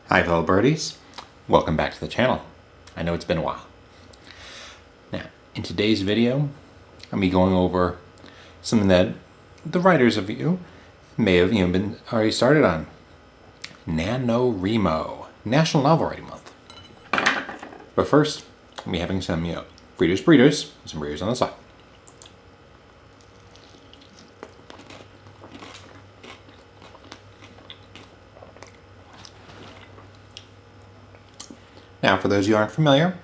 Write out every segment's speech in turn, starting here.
Hi fellow birdies, welcome back to the channel. I know it's been a while. Now, in today's video, I'll be going over something that the writers of you may have been already started on. NaNoWriMo, National Novel Writing Month. But first, I'll be having some, breeders, some breeders on the side. Now, for those of you who aren't familiar,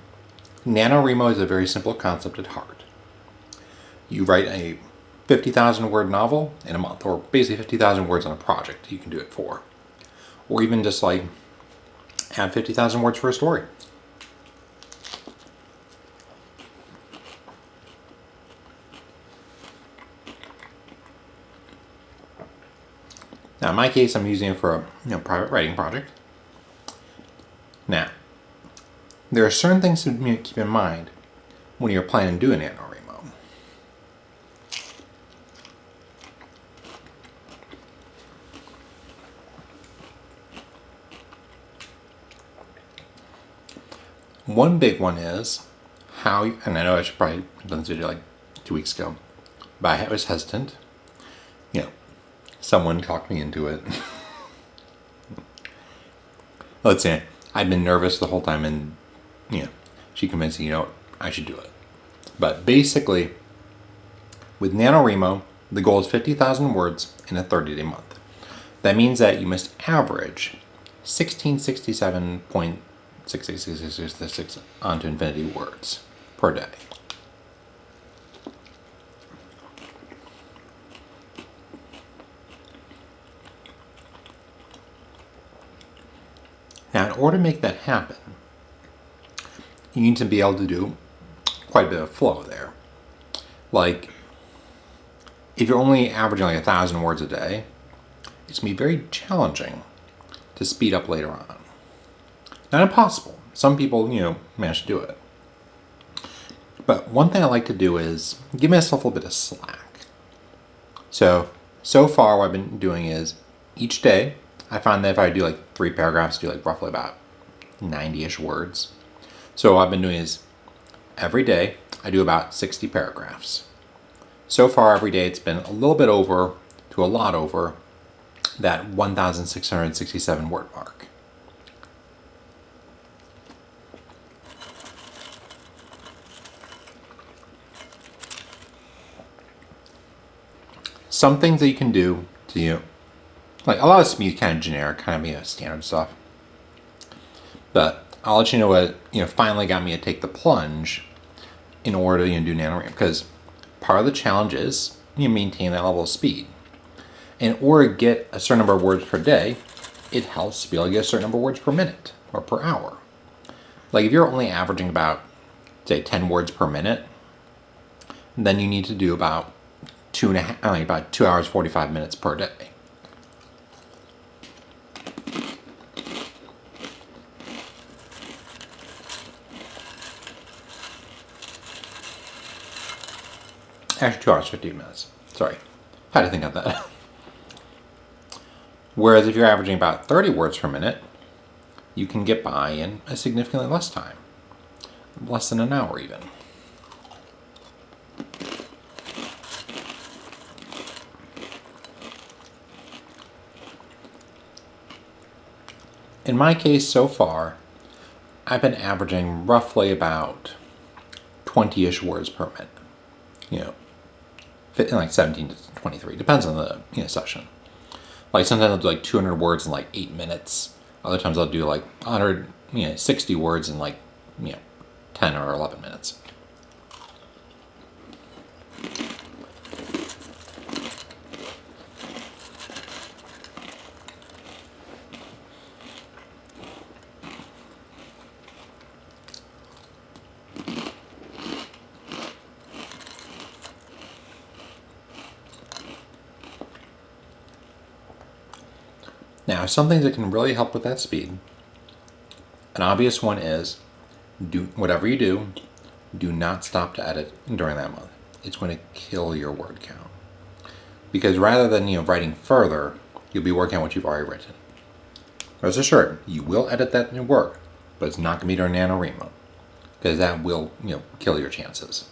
NaNoWriMo is a very simple concept at heart. You write a 50,000 word novel in a month, or basically 50,000 words on a project you can do it for. Or even just like add 50,000 words for a story. Now in my case, I'm using it for a private writing project. Now, there are certain things to keep in mind when you're planning to do an NaNoWriMo. One big one is how, and I know I should probably have done this video like 2 weeks ago, but I was hesitant. Someone talked me into it. Let's say I've been nervous the whole time, and she convinced me, I should do it. But basically, with NaNoWriMo, the goal is 50,000 words in a 30-day month. That means that you must average 1667.6666 onto infinity words per day. Now, in order to make that happen, you need to be able to do quite a bit of flow there. Like, if you're only averaging like 1,000 words a day, it's going to be very challenging to speed up later on. Not impossible. Some people, manage to do it. But one thing I like to do is give myself a little bit of slack. So far what I've been doing is each day, I find that if I do like 3 paragraphs, I do like roughly about 90-ish words. So what I've been doing is every day I do about 60 paragraphs. So far every day it's been a little bit over to a lot over that 1,667 word mark. Some things that you can do to like a lot of this is kind of generic, kind of standard stuff. But I'll let you know what finally got me to take the plunge in order to do NaNoWriMo, because part of the challenge is maintain that level of speed. In order to get a certain number of words per day, it helps to be able to get a certain number of words per minute or per hour. Like if you're only averaging about, say, 10 words per minute, then you need to do about 2 hours 45 minutes per day. Actually, 2 hours 15 minutes. Sorry, had to think of that. Whereas if you're averaging about 30 words per minute, you can get by in a significantly less time. Less than an hour even. In my case so far, I've been averaging roughly about 20-ish words per minute. Fit in like 17 to 23, depends on the session. Like sometimes I'll do like 200 words in like 8 minutes. Other times I'll do like 160 words in like 10 or 11 minutes. Now, some things that can really help with that speed. An obvious one is, whatever you do not stop to edit during that month. It's going to kill your word count. Because rather than writing further, you'll be working on what you've already written. Rest assured, you will edit that in work, but it's not going to be during NaNoWriMo, because that will, kill your chances.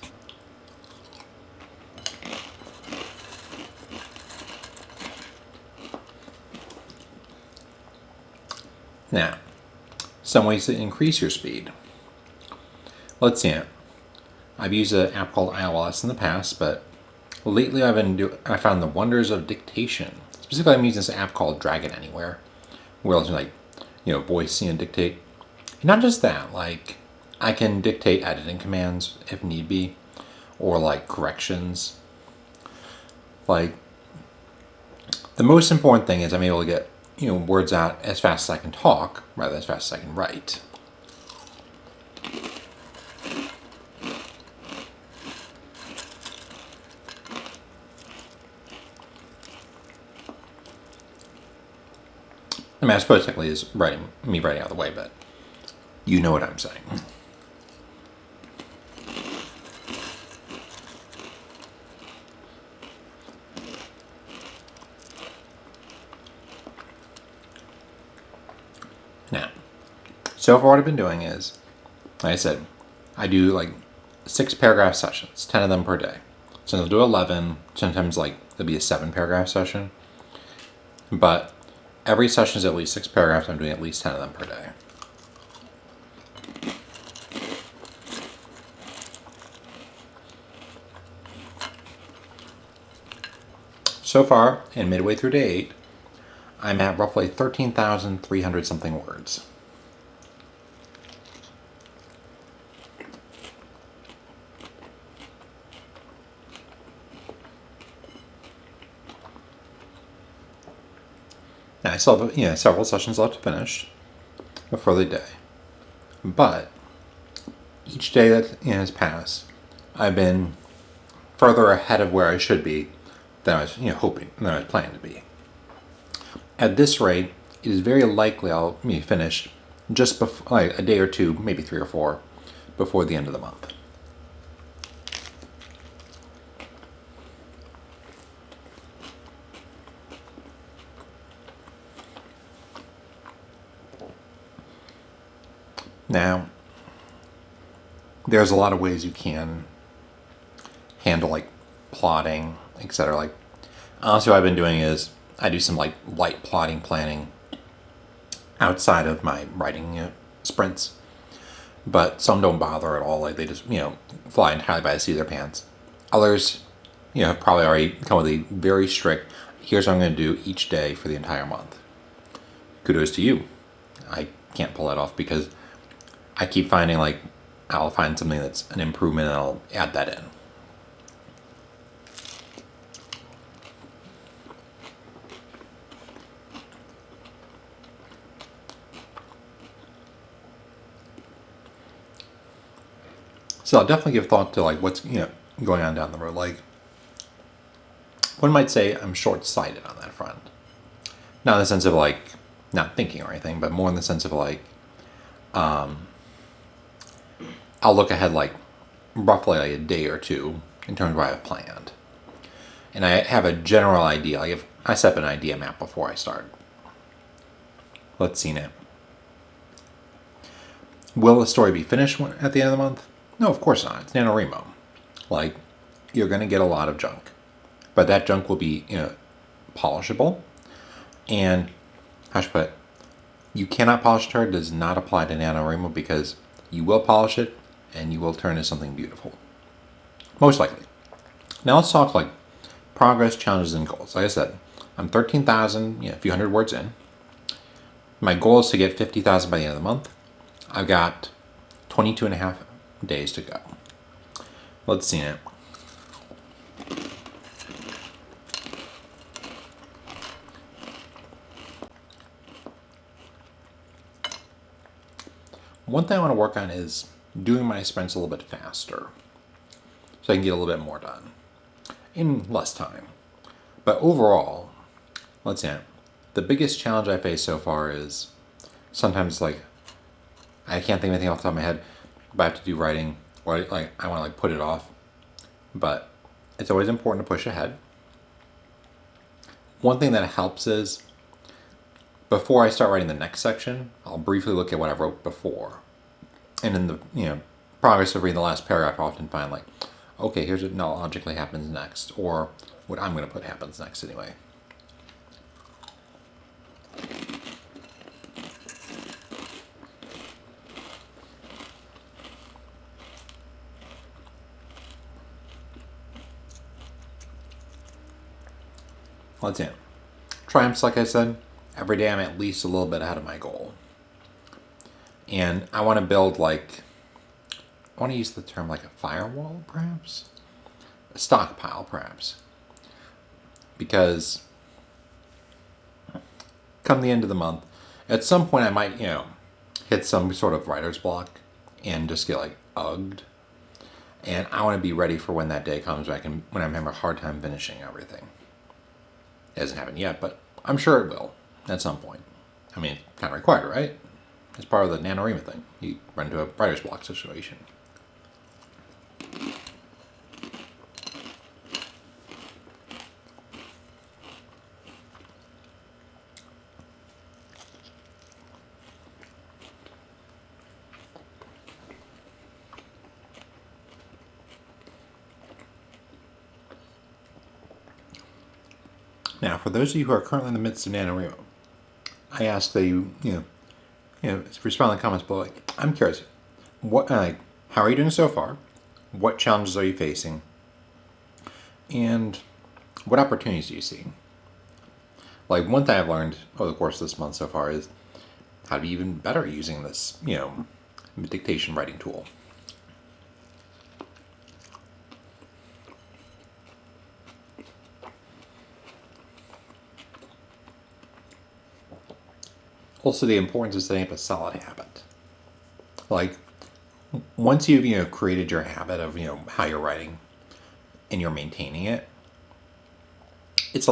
Now, some ways to increase your speed. Let's see it. I've used an app called iOS in the past, but lately I found the wonders of dictation. Specifically, I'm using this app called Drag It Anywhere, where I'll just voice and dictate. And not just that, I can dictate editing commands if need be, or corrections. The most important thing is I'm able to get words out as fast as I can talk rather than as fast as I can write. I mean, I suppose technically is me writing out of the way, but you know what I'm saying. Now, so far what I've been doing is, like I said, I do 6 paragraph sessions, 10 of them per day. So I'll do 11, sometimes there'll be a 7 paragraph session. But every session is at least 6 paragraphs, I'm doing at least 10 of them per day. So far, in midway through day 8, I'm at roughly 13,300 something words. Now, I still have several sessions left to finish before the day. But each day that has passed, I've been further ahead of where I should be than I was hoping, than I was planning to be. At this rate, it is very likely I'll be finished just before, a day or two, maybe 3 or 4, before the end of the month. Now, there's a lot of ways you can handle plotting, etc. Honestly, what I've been doing is I do some light plotting planning outside of my writing sprints, but some don't bother at all. They just fly entirely by the seat of their pants. Others have probably already come with a very strict, here's what I'm going to do each day for the entire month. Kudos to you. I can't pull that off because I keep finding I'll find something that's an improvement and I'll add that in. So I'll definitely give thought to what's going on down the road. One might say I'm short-sighted on that front. Not in the sense of not thinking or anything, but more in the sense of I'll look ahead roughly a day or two in terms of what I have planned. And I have a general idea. I set up an idea map before I start. Let's see now. Will the story be finished at the end of the month? No, of course not. It's NaNoWriMo. You're going to get a lot of junk. But that junk will be, polishable. And, how should I put it? You cannot polish a turd does not apply to NaNoWriMo because you will polish it and you will turn into something beautiful. Most likely. Now let's talk progress, challenges, and goals. Like I said, I'm 13,000, a few hundred words in. My goal is to get 50,000 by the end of the month. I've got 22 and a half days to go. Let's see it. One thing I want to work on is doing my sprints a little bit faster so I can get a little bit more done in less time. But overall, let's see it. The biggest challenge I face so far is sometimes I can't think of anything off the top of my head, but I have to do writing or I want to put it off. But it's always important to push ahead. One thing that helps is before I start writing the next section, I'll briefly look at what I wrote before. And in the progress of reading the last paragraph, I often find like, okay, here's what logically happens next, or what I'm going to put happens next anyway. Let's see. Triumphs, like I said, every day I'm at least a little bit ahead of my goal. And I want to build I want to use the term like a firewall, perhaps? A stockpile, perhaps. Because come the end of the month, at some point I might, hit some sort of writer's block and just get ugged. And I want to be ready for when that day comes when I'm having a hard time finishing everything. It hasn't happened yet, but I'm sure it will at some point. I mean, kind of required, right? It's part of the NaNoWriMo thing. You run into a writer's block situation. Now, for those of you who are currently in the midst of NaNoWriMo, I ask that you respond in the comments below. I'm curious, how are you doing so far? What challenges are you facing? And what opportunities do you see? One thing I've learned over the course of this month so far is how to be even better using this, dictation writing tool. Also, the importance of setting up a solid habit. Once you've created your habit of how you're writing, and you're maintaining it, it's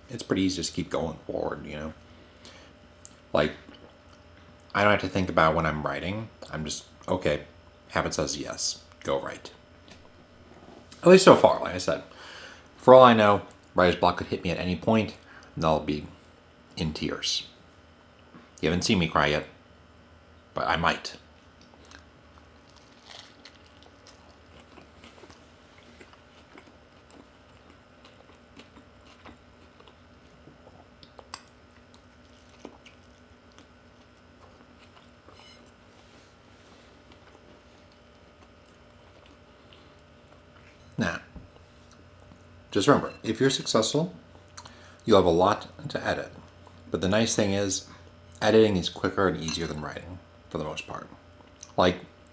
it's pretty easy to just keep going forward. I don't have to think about when I'm writing. I'm just okay. Habit says yes, go write. At least so far, like I said. For all I know, writer's block could hit me at any point, and I'll be in tears. You haven't seen me cry yet, but I might. Now, just remember, if you're successful, you'll have a lot to edit. But the nice thing is, editing is quicker and easier than writing, for the most part.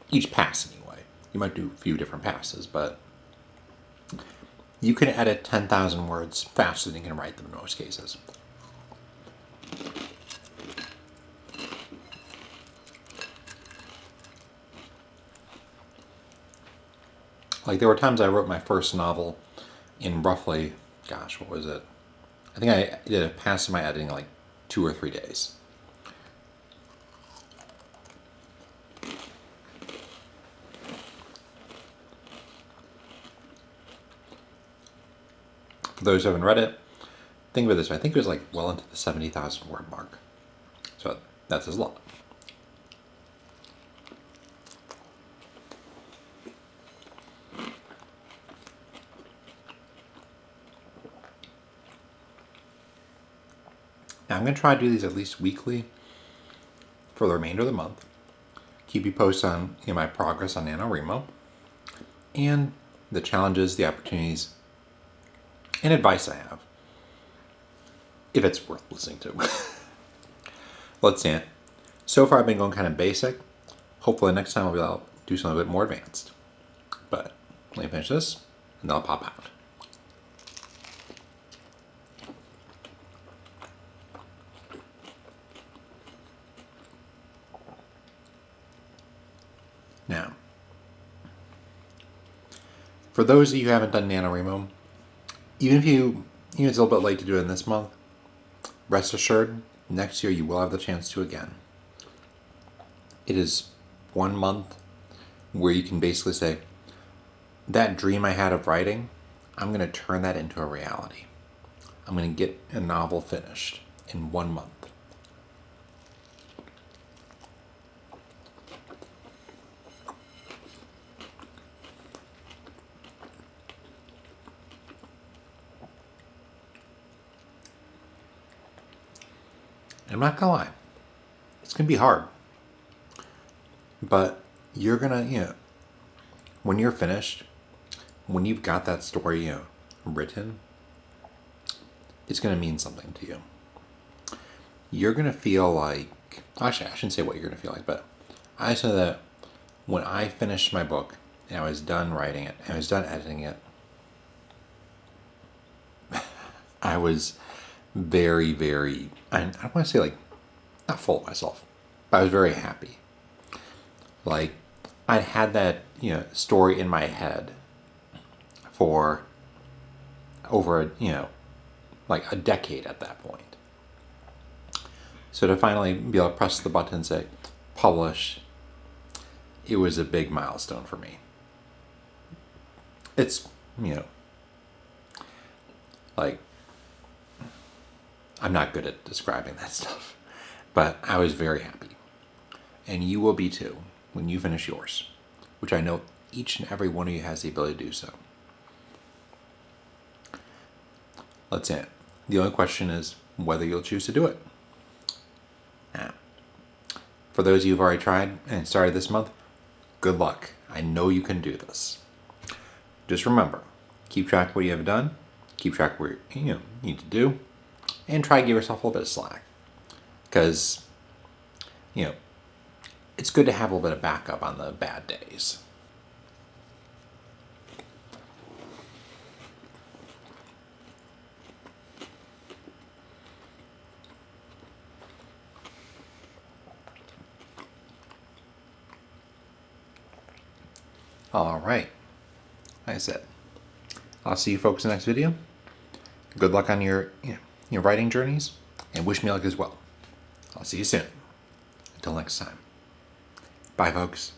Each pass anyway. You might do a few different passes, but you can edit 10,000 words faster than you can write them in most cases. There were times I wrote my first novel in roughly, what was it? I think I did a pass in my editing 2 or 3 days. For those who haven't read it, think of it this way. I think it was well into the 70,000 word mark. So that's a lot. Now I'm going to try to do these at least weekly for the remainder of the month. Keep you posted on my progress on NaNoWriMo and the challenges, the opportunities, and advice I have, if it's worth listening to. Let's see it. So far I've been going kind of basic. Hopefully next time I'll be able to do something a bit more advanced. But let me finish this, and then I'll pop out. Now, for those of you who haven't done NaNoWriMo, even if it's a little bit late to do it in this month, rest assured, next year you will have the chance to again. It is 1 month where you can basically say, that dream I had of writing, I'm going to turn that into a reality. I'm going to get a novel finished. in 1 month. I'm not gonna lie, it's gonna be hard. But you're gonna, when you're finished, when you've got that story, written, it's gonna mean something to you. You're gonna feel like, actually, I shouldn't say what you're gonna feel like, but I know that when I finished my book and I was done writing it, and I was done editing it, I was very, very, I don't want to say like, not full of myself, but I was very happy. Like, I'd had that, story in my head for over, like a decade at that point. So to finally be able to press the button and say, publish, it was a big milestone for me. It's, like, I'm not good at describing that stuff, but I was very happy. And you will be too when you finish yours, which I know each and every one of you has the ability to do so. That's it. The only question is whether you'll choose to do it. Now, for those of you who've already tried and started this month, good luck. I know you can do this. Just remember, keep track of what you have done, keep track of what you need to do, and try to give yourself a little bit of slack. Because, it's good to have a little bit of backup on the bad days. All right. Like I said, I'll see you folks in the next video. Good luck on your writing journeys, and wish me luck as well. I'll see you soon. Until next time. Bye, folks.